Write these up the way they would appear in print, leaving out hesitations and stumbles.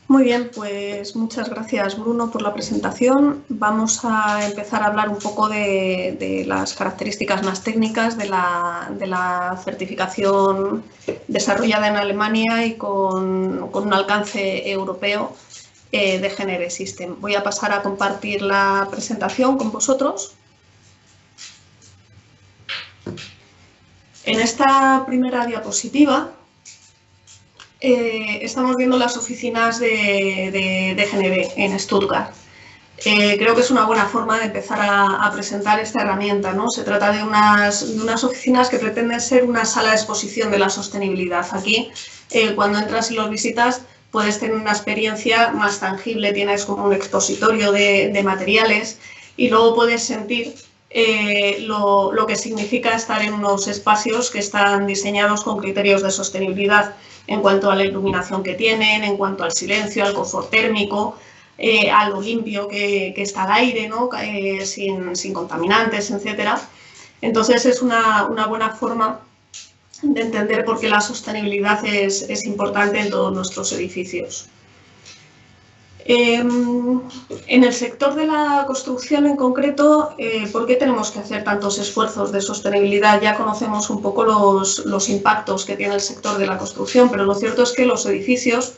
Muy bien, pues muchas gracias, Bruno, por la presentación. Vamos a empezar a hablar un poco de las características más técnicas de la certificación desarrollada en Alemania y con un alcance europeo de GNB System. Voy a pasar a compartir la presentación con vosotros. En esta primera diapositiva estamos viendo las oficinas de GNB en Stuttgart. Creo que es una buena forma de empezar a presentar esta herramienta, ¿no? Se trata de unas oficinas que pretenden ser una sala de exposición de la sostenibilidad. Aquí, cuando entras y los visitas, puedes tener una experiencia más tangible, tienes como un expositorio de materiales y luego puedes sentir lo que significa estar en unos espacios que están diseñados con criterios de sostenibilidad en cuanto a la iluminación que tienen, en cuanto al silencio, al confort térmico, a lo limpio que está el aire, ¿no? sin contaminantes, etc. Entonces es una buena forma de entender por qué la sostenibilidad es importante en todos nuestros edificios. En el sector de la construcción en concreto, ¿por qué tenemos que hacer tantos esfuerzos de sostenibilidad? Ya conocemos un poco los impactos que tiene el sector de la construcción, pero lo cierto es que los edificios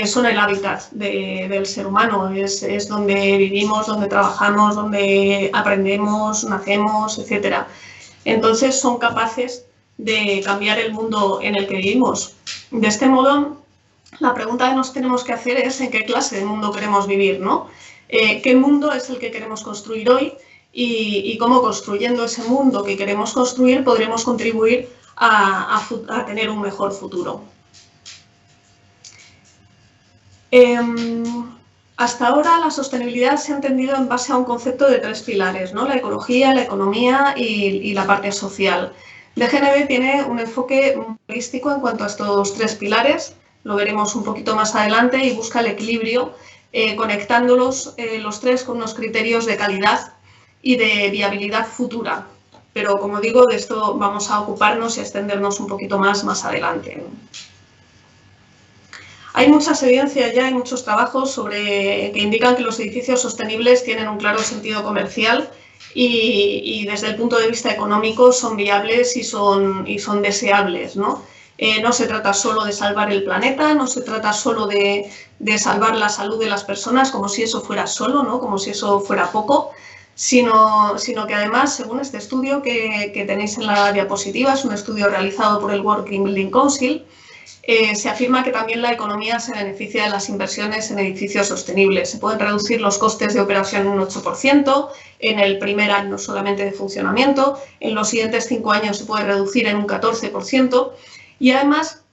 son el hábitat del ser humano, es donde vivimos, donde trabajamos, donde aprendemos, nacemos, etc. Entonces son capaces de cambiar el mundo en el que vivimos. De este modo, la pregunta que nos tenemos que hacer es en qué clase de mundo queremos vivir, ¿no? ¿Qué mundo es el que queremos construir hoy y cómo construyendo ese mundo que queremos construir podremos contribuir a tener un mejor futuro? Hasta ahora la sostenibilidad se ha entendido en base a un concepto de tres pilares, ¿no? La ecología, la economía y la parte social. DGNB tiene un enfoque holístico en cuanto a estos tres pilares, lo veremos un poquito más adelante, y busca el equilibrio conectándolos los tres con unos criterios de calidad y de viabilidad futura. Pero como digo, de esto vamos a ocuparnos y a extendernos un poquito más adelante. Hay muchas evidencias ya, hay muchos trabajos que indican que los edificios sostenibles tienen un claro sentido comercial y desde el punto de vista económico son viables y son deseables, ¿no? No se trata solo de salvar el planeta, no se trata solo de salvar la salud de las personas, como si eso fuera solo, ¿no? Como si eso fuera poco, sino que además, según este estudio que tenéis en la diapositiva, es un estudio realizado por el Working Building Council, se afirma que también la economía se beneficia de las inversiones en edificios sostenibles. Se pueden reducir los costes de operación en un 8%, en el primer año solamente de funcionamiento, en los siguientes 5 años se puede reducir en un 14%, y además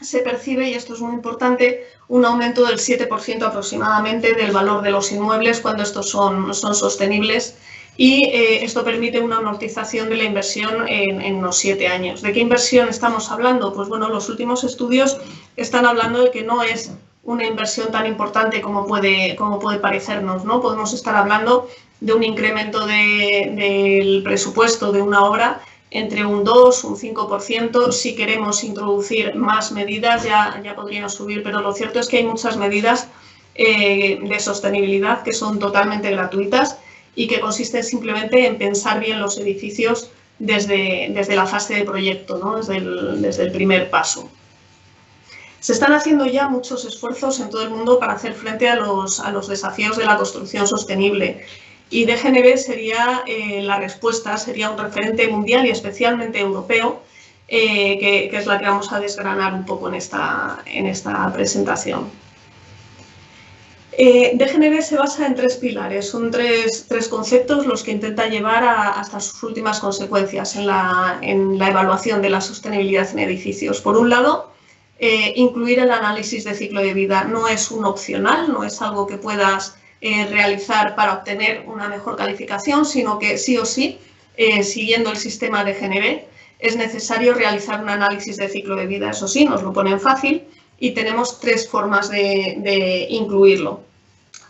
se percibe, y esto es muy importante, un aumento del 7% aproximadamente del valor de los inmuebles cuando estos son sostenibles, y esto permite una amortización de la inversión en unos 7 años. ¿De qué inversión estamos hablando? Pues bueno, los últimos estudios están hablando de que no es una inversión tan importante como puede parecernos, ¿no? Podemos estar hablando de un incremento del presupuesto de una obra entre un 2, un 5%. Si queremos introducir más medidas ya podrían subir, pero lo cierto es que hay muchas medidas de sostenibilidad que son totalmente gratuitas y que consisten simplemente en pensar bien los edificios desde la fase de proyecto, ¿no? desde el primer paso. Se están haciendo ya muchos esfuerzos en todo el mundo para hacer frente a los desafíos de la construcción sostenible, y DGNB sería la respuesta, sería un referente mundial y especialmente europeo, que es la que vamos a desgranar un poco en esta presentación. DGNB se basa en tres pilares, son tres conceptos los que intenta llevar hasta sus últimas consecuencias en la evaluación de la sostenibilidad en edificios. Por un lado, incluir el análisis de ciclo de vida. No es un opcional, no es algo que puedas realizar para obtener una mejor calificación, sino que sí o sí, siguiendo el sistema de DGNB, es necesario realizar un análisis de ciclo de vida. Eso sí, nos lo ponen fácil y tenemos tres formas de incluirlo.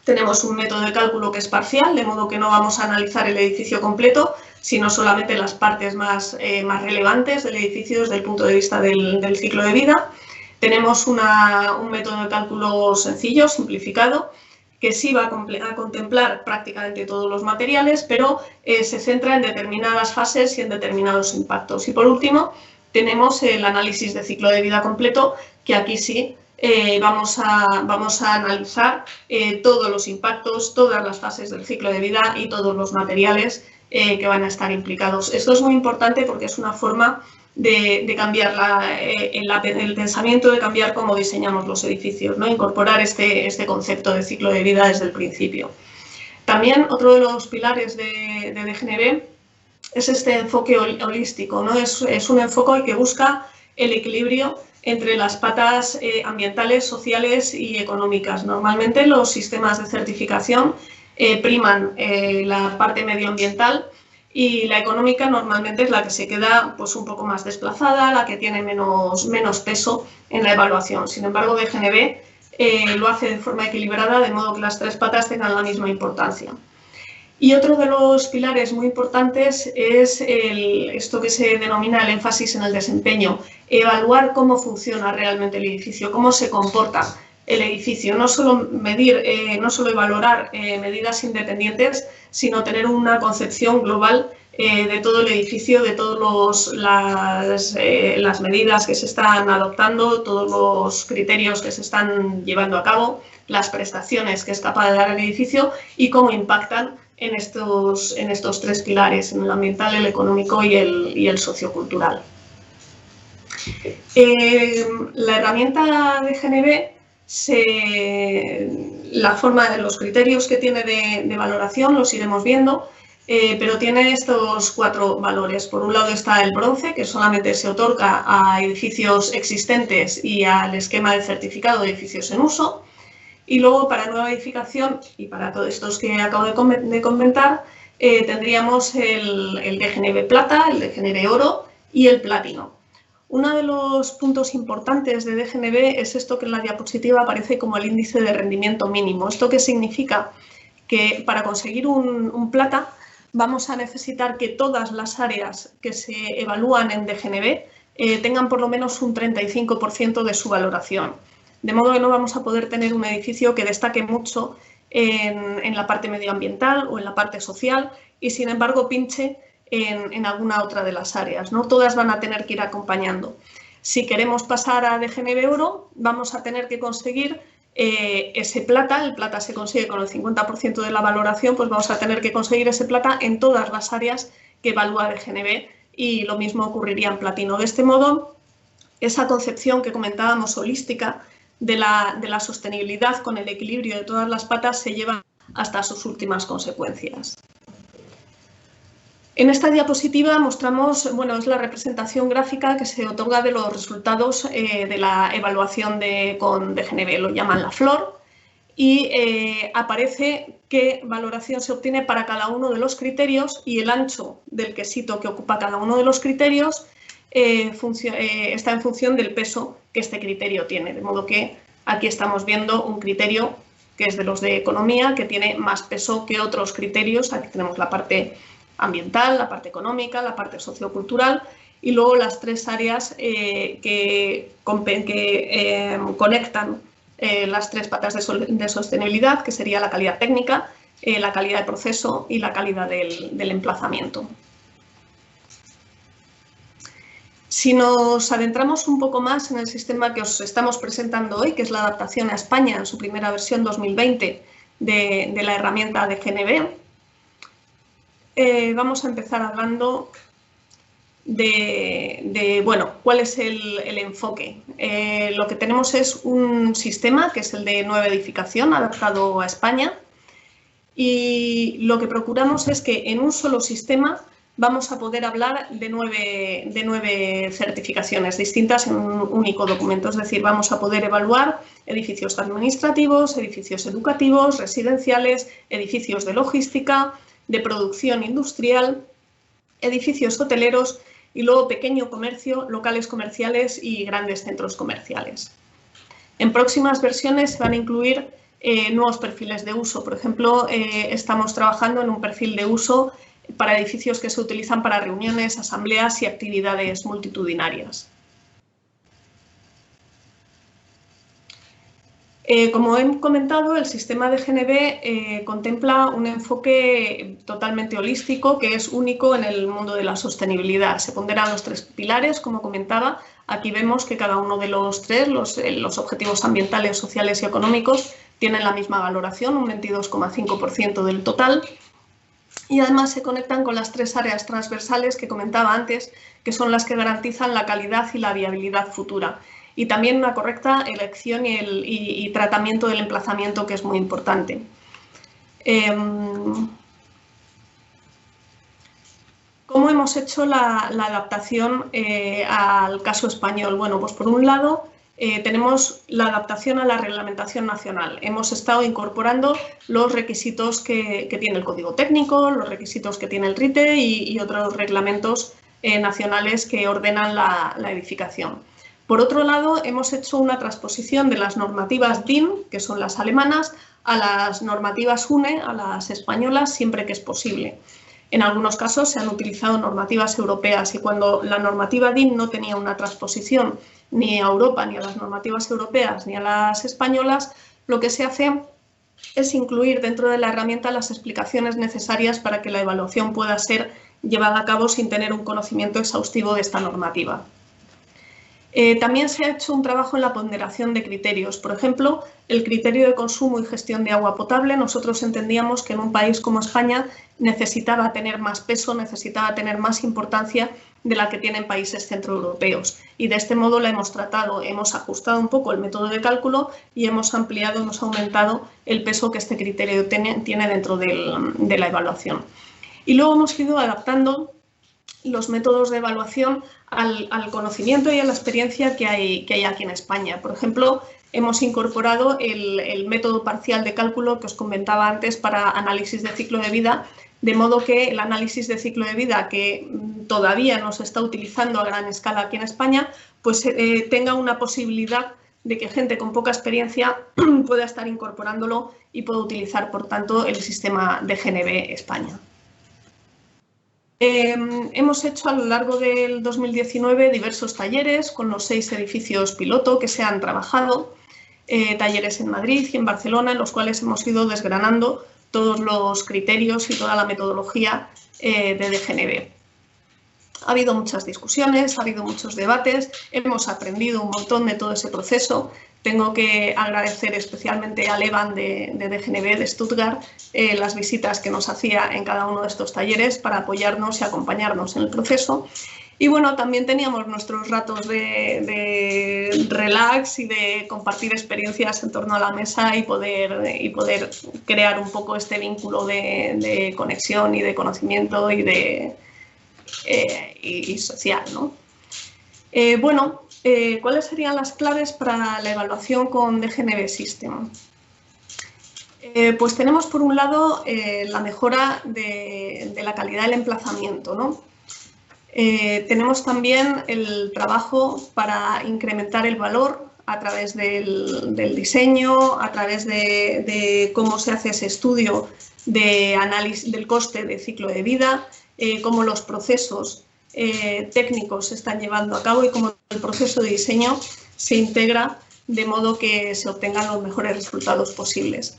Tenemos un método de cálculo que es parcial, de modo que no vamos a analizar el edificio completo, sino solamente las partes más relevantes del edificio desde el punto de vista del ciclo de vida. Tenemos un método de cálculo sencillo, simplificado, que sí va a contemplar prácticamente todos los materiales, pero se centra en determinadas fases y en determinados impactos. Y por último, tenemos el análisis de ciclo de vida completo, que aquí sí vamos a analizar todos los impactos, todas las fases del ciclo de vida y todos los materiales que van a estar implicados. Esto es muy importante porque es una forma de cambiar el pensamiento, de cambiar cómo diseñamos los edificios, ¿no? Incorporar este concepto de ciclo de vida desde el principio. También otro de los pilares de DGNB es este enfoque holístico, ¿no? Es un enfoque que busca el equilibrio entre las patas ambientales, sociales y económicas. Normalmente los sistemas de certificación priman la parte medioambiental y la económica normalmente es la que se queda pues, un poco más desplazada, la que tiene menos peso en la evaluación. Sin embargo, DGNB lo hace de forma equilibrada, de modo que las tres patas tengan la misma importancia. Y otro de los pilares muy importantes es esto que se denomina el énfasis en el desempeño, evaluar cómo funciona realmente el edificio, cómo se comporta el edificio, no solo medir, no solo valorar medidas independientes, sino tener una concepción global de todo el edificio, de todas las medidas que se están adoptando, todos los criterios que se están llevando a cabo, las prestaciones que es capaz de dar el edificio y cómo impactan en estos tres pilares, en el ambiental, el económico y el sociocultural. La herramienta de DGNB, la forma de los criterios que tiene de valoración los iremos viendo, pero tiene estos 4 valores. Por un lado está el bronce, que solamente se otorga a edificios existentes y al esquema de certificado de edificios en uso. Y luego para nueva edificación y para todos estos que acabo de comentar, tendríamos el DGNB plata, el DGNB oro y el platino. Uno de los puntos importantes de DGNB es esto que en la diapositiva aparece como el índice de rendimiento mínimo. ¿Esto qué significa? Que para conseguir un plata vamos a necesitar que todas las áreas que se evalúan en DGNB tengan por lo menos un 35% de su valoración. De modo que no vamos a poder tener un edificio que destaque mucho en la parte medioambiental o en la parte social y, sin embargo, pinche en alguna otra de las áreas, ¿no? Todas van a tener que ir acompañando. Si queremos pasar a DGNB oro, vamos a tener que conseguir ese plata. El plata se consigue con el 50% de la valoración, pues vamos a tener que conseguir ese plata en todas las áreas que evalúa DGNB y lo mismo ocurriría en platino. De este modo, esa concepción que comentábamos holística de la sostenibilidad con el equilibrio de todas las patas se lleva hasta sus últimas consecuencias. En esta diapositiva mostramos, bueno, es la representación gráfica que se otorga de los resultados de la evaluación con DGNB, lo llaman la flor, y aparece qué valoración se obtiene para cada uno de los criterios y el ancho del quesito que ocupa cada uno de los criterios está en función del peso que este criterio tiene, de modo que aquí estamos viendo un criterio que es de los de economía, que tiene más peso que otros criterios. Aquí tenemos la parte ambiental, la parte económica, la parte sociocultural y luego las tres áreas que conectan las tres patas de sostenibilidad, que sería la calidad técnica, la calidad del proceso y la calidad del emplazamiento. Si nos adentramos un poco más en el sistema que os estamos presentando hoy, que es la adaptación a España en su primera versión 2020 de la herramienta DGNB, vamos a empezar hablando bueno, cuál es el enfoque. Lo que tenemos es un sistema que es el de nueva edificación adaptado a España y lo que procuramos es que en un solo sistema vamos a poder hablar de nueve certificaciones distintas en un único documento. Es decir, vamos a poder evaluar edificios administrativos, edificios educativos, residenciales, edificios de logística, de producción industrial, edificios hoteleros y luego pequeño comercio, locales comerciales y grandes centros comerciales. En próximas versiones se van a incluir nuevos perfiles de uso. Por ejemplo, estamos trabajando en un perfil de uso para edificios que se utilizan para reuniones, asambleas y actividades multitudinarias. Como he comentado, el sistema de GNB contempla un enfoque totalmente holístico que es único en el mundo de la sostenibilidad. Se ponderan los 3 pilares, como comentaba. Aquí vemos que cada uno de los 3, los objetivos ambientales, sociales y económicos, tienen la misma valoración, un 22,5% del total. Y además se conectan con las 3 áreas transversales que comentaba antes, que son las que garantizan la calidad y la viabilidad futura. Y también una correcta elección y tratamiento del emplazamiento, que es muy importante. ¿Cómo hemos hecho la adaptación al caso español? Bueno, pues por un lado tenemos la adaptación a la reglamentación nacional. Hemos estado incorporando los requisitos que tiene el Código Técnico, los requisitos que tiene el RITE y otros reglamentos nacionales que ordenan la edificación. Por otro lado, hemos hecho una transposición de las normativas DIN, que son las alemanas, a las normativas UNE, a las españolas, siempre que es posible. En algunos casos se han utilizado normativas europeas y cuando la normativa DIN no tenía una transposición ni a Europa, ni a las normativas europeas, ni a las españolas, lo que se hace es incluir dentro de la herramienta las explicaciones necesarias para que la evaluación pueda ser llevada a cabo sin tener un conocimiento exhaustivo de esta normativa. También se ha hecho un trabajo en la ponderación de criterios. Por ejemplo, el criterio de consumo y gestión de agua potable. Nosotros entendíamos que en un país como España necesitaba tener más peso, necesitaba tener más importancia de la que tienen países centroeuropeos. Y de este modo la hemos tratado, hemos ajustado un poco el método de cálculo y hemos ampliado, hemos aumentado el peso que este criterio tiene dentro de la evaluación. Y luego hemos ido adaptando los métodos de evaluación al conocimiento y a la experiencia que hay aquí en España. Por ejemplo, hemos incorporado el método parcial de cálculo que os comentaba antes para análisis de ciclo de vida, de modo que el análisis de ciclo de vida, que todavía no se está utilizando a gran escala aquí en España, pues tenga una posibilidad de que gente con poca experiencia pueda estar incorporándolo y pueda utilizar, por tanto, el sistema de GNB España. Hemos hecho a lo largo del 2019 diversos talleres con los 6 edificios piloto que se han trabajado, talleres en Madrid y en Barcelona, en los cuales hemos ido desgranando todos los criterios y toda la metodología de DGNB. Ha habido muchas discusiones, ha habido muchos debates, hemos aprendido un montón de todo ese proceso. Tengo que agradecer especialmente al Evan de DGNB de Stuttgart las visitas que nos hacía en cada uno de estos talleres para apoyarnos y acompañarnos en el proceso. Y bueno, también teníamos nuestros ratos de relax y de compartir experiencias en torno a la mesa y poder crear un poco este vínculo de conexión y de conocimiento y social, ¿no? Bueno, ¿cuáles serían las claves para la evaluación con DGNB System? Pues tenemos por un lado la mejora de la calidad del emplazamiento, ¿no? Tenemos también el trabajo para incrementar el valor a través del diseño, a través de cómo se hace ese estudio de análisis del coste de ciclo de vida, cómo los procesos técnicos se están llevando a cabo y cómo el proceso de diseño se integra de modo que se obtengan los mejores resultados posibles.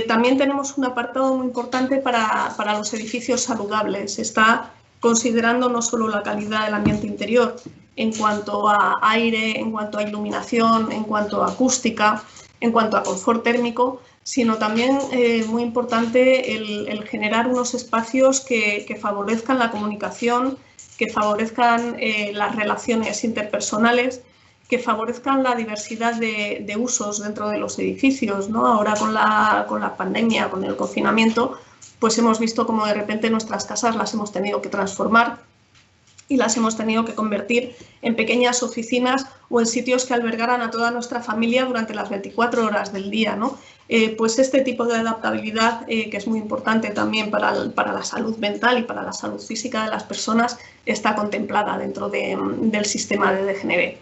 También tenemos un apartado muy importante para los edificios saludables. Se está considerando no solo la calidad del ambiente interior en cuanto a aire, en cuanto a iluminación, en cuanto a acústica, en cuanto a confort térmico, sino también muy importante el generar unos espacios que favorezcan la comunicación, que favorezcan las relaciones interpersonales, que favorezcan la diversidad de usos dentro de los edificios, ¿no? Ahora con la pandemia, con el confinamiento, pues hemos visto cómo de repente nuestras casas las hemos tenido que transformar y las hemos tenido que convertir en pequeñas oficinas o en sitios que albergaran a toda nuestra familia durante las 24 horas del día, ¿no? Pues este tipo de adaptabilidad, que es muy importante también para la salud mental y para la salud física de las personas, está contemplada dentro del sistema de DGNB.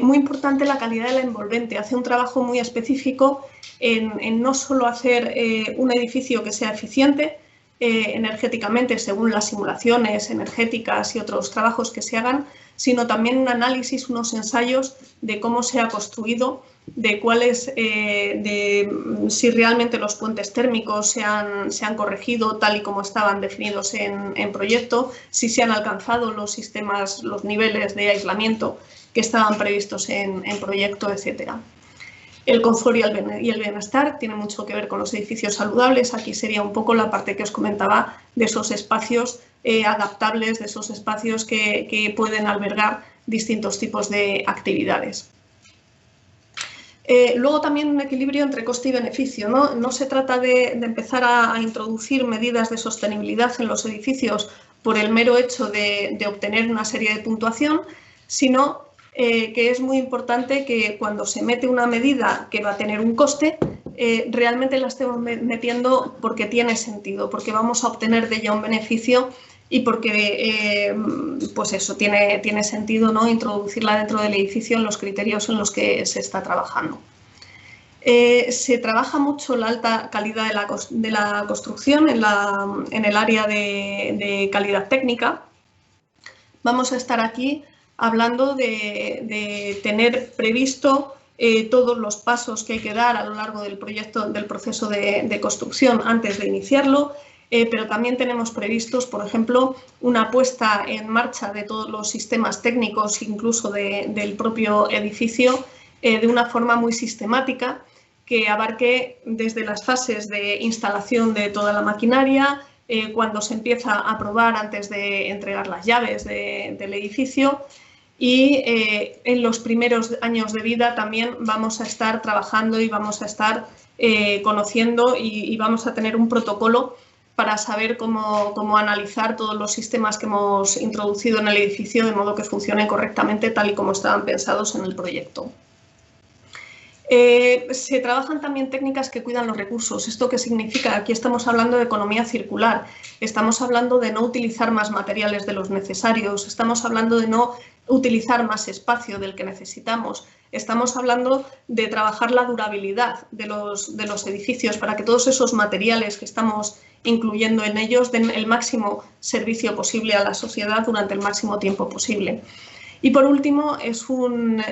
Muy importante la calidad de la envolvente. Hace un trabajo muy específico en no solo hacer un edificio que sea eficiente, energéticamente según las simulaciones energéticas y otros trabajos que se hagan, sino también un análisis, unos ensayos de cómo se ha construido, de cuáles, si realmente los puentes térmicos se han corregido tal y como estaban definidos en proyecto, si se han alcanzado los sistemas, los niveles de aislamiento que estaban previstos en proyecto, etcétera. El confort y el bienestar tiene mucho que ver con los edificios saludables. Aquí sería un poco la parte que os comentaba de esos espacios adaptables, de esos espacios que pueden albergar distintos tipos de actividades. Luego también un equilibrio entre coste y beneficio, ¿no? No se trata de empezar a introducir medidas de sostenibilidad en los edificios por el mero hecho de obtener una serie de puntuación, sino que es muy importante que cuando se mete una medida que va a tener un coste, realmente la estemos metiendo porque tiene sentido, porque vamos a obtener de ella un beneficio y porque pues eso, tiene sentido, ¿no?, introducirla dentro del edificio en los criterios en los que se está trabajando. Se trabaja mucho la alta calidad de la construcción en el área de calidad técnica. Vamos a estar aquí hablando de tener previsto todos los pasos que hay que dar a lo largo del proceso de construcción antes de iniciarlo, pero también tenemos previstos, por ejemplo, una puesta en marcha de todos los sistemas técnicos, incluso del propio edificio, de una forma muy sistemática, que abarque desde las fases de instalación de toda la maquinaria, cuando se empieza a probar antes de entregar las llaves del edificio, y en los primeros años de vida también vamos a estar trabajando y vamos a estar conociendo y vamos a tener un protocolo para saber cómo analizar todos los sistemas que hemos introducido en el edificio de modo que funcionen correctamente tal y como estaban pensados en el proyecto. Se trabajan también técnicas que cuidan los recursos. ¿Esto qué significa? Aquí estamos hablando de economía circular, estamos hablando de no utilizar más materiales de los necesarios, estamos hablando de no utilizar más espacio del que necesitamos, estamos hablando de trabajar la durabilidad de los edificios para que todos esos materiales que estamos incluyendo en ellos den el máximo servicio posible a la sociedad durante el máximo tiempo posible. Y por último, es un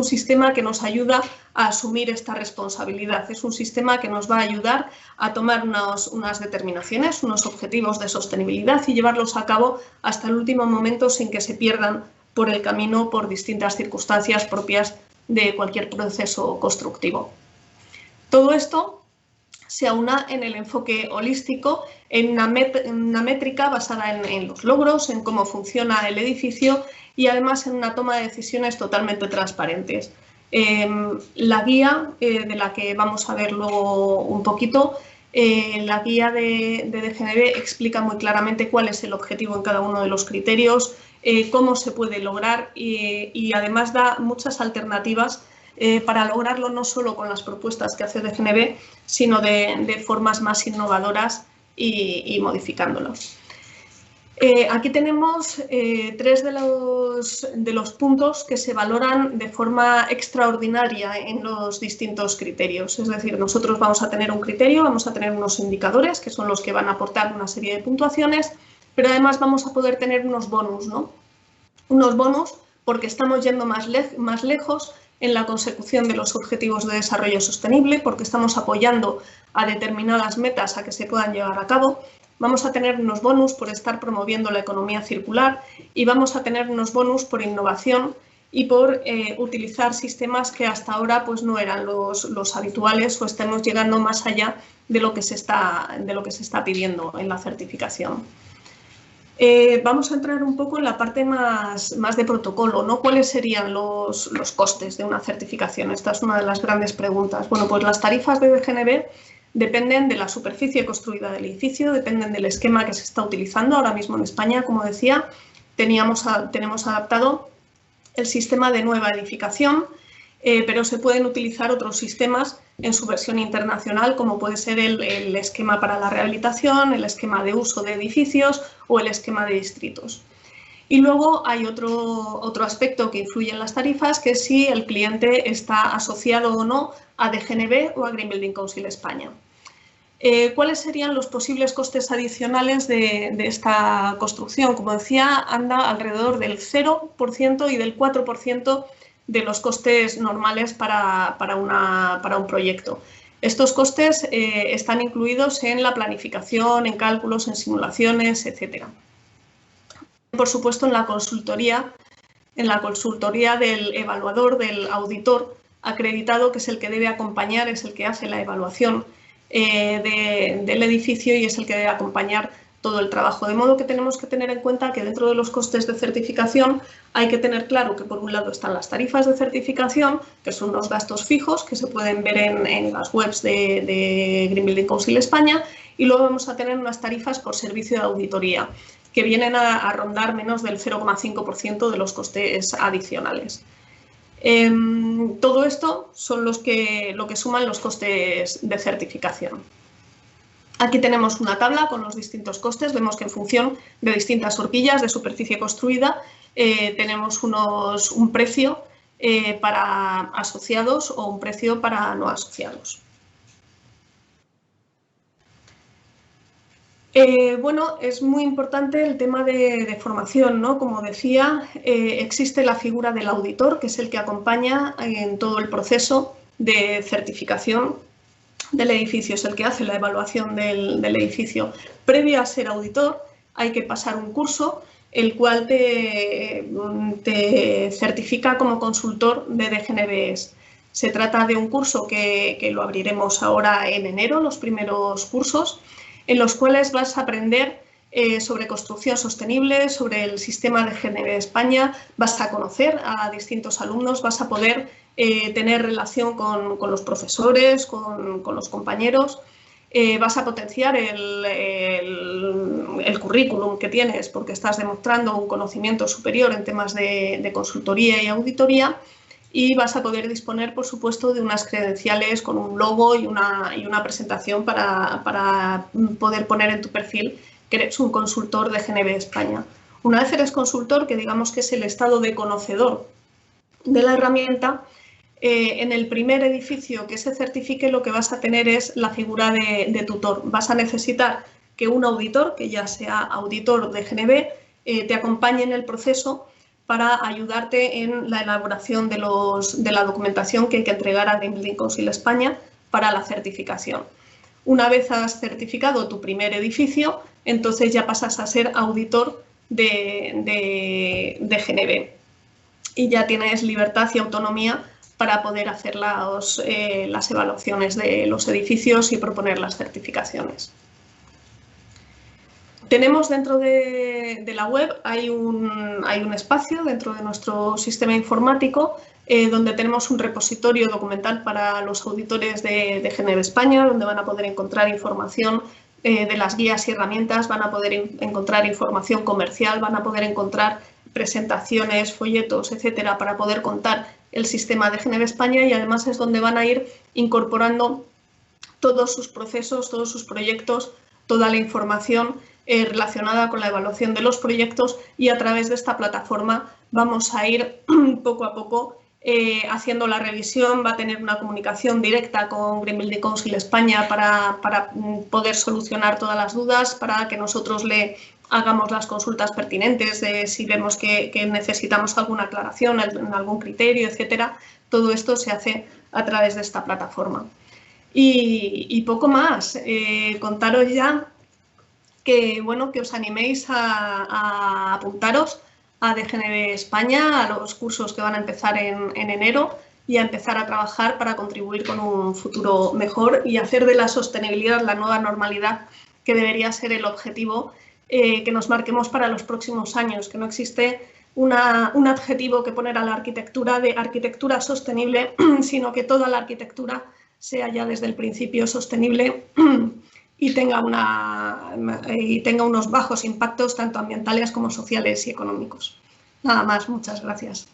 sistema que nos ayuda a asumir esta responsabilidad. Es un sistema que nos va a ayudar a tomar unas determinaciones, unos objetivos de sostenibilidad y llevarlos a cabo hasta el último momento sin que se pierdan por el camino por distintas circunstancias propias de cualquier proceso constructivo. Todo esto se aúna en el enfoque holístico, en una métrica basada en los logros, en cómo funciona el edificio y además en una toma de decisiones totalmente transparentes. La guía, de la que vamos a ver luego un poquito, la guía de DGNB explica muy claramente cuál es el objetivo en cada uno de los criterios, cómo se puede lograr y además da muchas alternativas para lograrlo no solo con las propuestas que hace DGNB, sino de formas más innovadoras y modificándolos. Aquí tenemos tres de los puntos que se valoran de forma extraordinaria en los distintos criterios. Es decir, nosotros vamos a tener un criterio, vamos a tener unos indicadores que son los que van a aportar una serie de puntuaciones, pero además vamos a poder tener unos bonus, ¿no? Unos bonus porque estamos yendo más lejos en la consecución de los objetivos de desarrollo sostenible, porque estamos apoyando a determinadas metas a que se puedan llevar a cabo. Vamos a tener unos bonus por estar promoviendo la economía circular y vamos a tener unos bonus por innovación y por utilizar sistemas que hasta ahora pues, no eran los habituales o estemos llegando más allá de lo que se está pidiendo en la certificación. Vamos a entrar un poco en la parte más de protocolo, ¿no? ¿Cuáles serían los costes de una certificación? Esta es una de las grandes preguntas. Bueno, pues las tarifas de DGNB dependen de la superficie construida del edificio, dependen del esquema que se está utilizando. Ahora mismo en España, como decía, tenemos adaptado el sistema de nueva edificación, pero se pueden utilizar otros sistemas en su versión internacional, como puede ser el esquema para la rehabilitación, el esquema de uso de edificios o el esquema de distritos. Y luego hay otro aspecto que influye en las tarifas, que es si el cliente está asociado o no a DGNB o a Green Building Council España. ¿Cuáles serían los posibles costes adicionales de esta construcción? Como decía, anda alrededor del 0% y del 4% de los costes normales para un proyecto. Estos costes están incluidos en la planificación, en cálculos, en simulaciones, etc. Por supuesto, en la consultoría del evaluador, del auditor acreditado, que es el que debe acompañar, es el que hace la evaluación del edificio y es el que debe acompañar todo el trabajo. De modo que tenemos que tener en cuenta que dentro de los costes de certificación hay que tener claro que por un lado están las tarifas de certificación, que son unos gastos fijos que se pueden ver en las webs de Green Building Council España, y luego vamos a tener unas tarifas por servicio de auditoría que vienen a rondar menos del 0,5% de los costes adicionales. Todo esto son lo que suman los costes de certificación. Aquí tenemos una tabla con los distintos costes. Vemos que en función de distintas horquillas de superficie construida tenemos un precio para asociados o un precio para no asociados. Bueno, es muy importante el tema de formación, ¿no? Como decía, existe la figura del auditor, que es el que acompaña en todo el proceso de certificación del edificio, es el que hace la evaluación del edificio. Previo a ser auditor hay que pasar un curso, el cual te certifica como consultor de DGNBs. Se trata de un curso que lo abriremos ahora en enero, los primeros cursos, en los cuales vas a aprender sobre construcción sostenible, sobre el sistema de DGNB de España, vas a conocer a distintos alumnos, vas a poder tener relación con los profesores, con los compañeros, vas a potenciar el currículum que tienes porque estás demostrando un conocimiento superior en temas de consultoría y auditoría, y vas a poder disponer, por supuesto, de unas credenciales con un logo y una presentación para poder poner en tu perfil que eres un consultor de DGNB de España. Una vez eres consultor, que digamos que es el estado de conocedor de la herramienta, en el primer edificio que se certifique lo que vas a tener es la figura de tutor. Vas a necesitar que un auditor, que ya sea auditor de DGNB, te acompañe en el proceso para ayudarte en la elaboración de la documentación que hay que entregar a Green Building Council España para la certificación. Una vez has certificado tu primer edificio, entonces ya pasas a ser auditor de DGNB y ya tienes libertad y autonomía para poder hacer las evaluaciones de los edificios y proponer las certificaciones. Tenemos dentro de la web, hay un espacio dentro de nuestro sistema informático donde tenemos un repositorio documental para los auditores de DGNB España, donde van a poder encontrar información de las guías y herramientas, van a poder encontrar información comercial, van a poder encontrar presentaciones, folletos, etcétera, para poder contar el sistema de DGNB España, y además es donde van a ir incorporando todos sus procesos, todos sus proyectos, toda la información relacionada con la evaluación de los proyectos, y a través de esta plataforma vamos a ir poco a poco haciendo la revisión. Va a tener una comunicación directa con Green Building Council España para poder solucionar todas las dudas, para que nosotros le hagamos las consultas pertinentes de si vemos que necesitamos alguna aclaración en algún criterio, etcétera. Todo esto se hace a través de esta plataforma. Y poco más, contaros ya que, bueno, que os animéis a apuntaros a DGNB España, a los cursos que van a empezar en enero, y a empezar a trabajar para contribuir con un futuro mejor y hacer de la sostenibilidad la nueva normalidad, que debería ser el objetivo que nos marquemos para los próximos años, que no existe un adjetivo que poner a la arquitectura de arquitectura sostenible, sino que toda la arquitectura sea ya desde el principio sostenible y tenga unos bajos impactos tanto ambientales como sociales y económicos. Nada más, muchas gracias.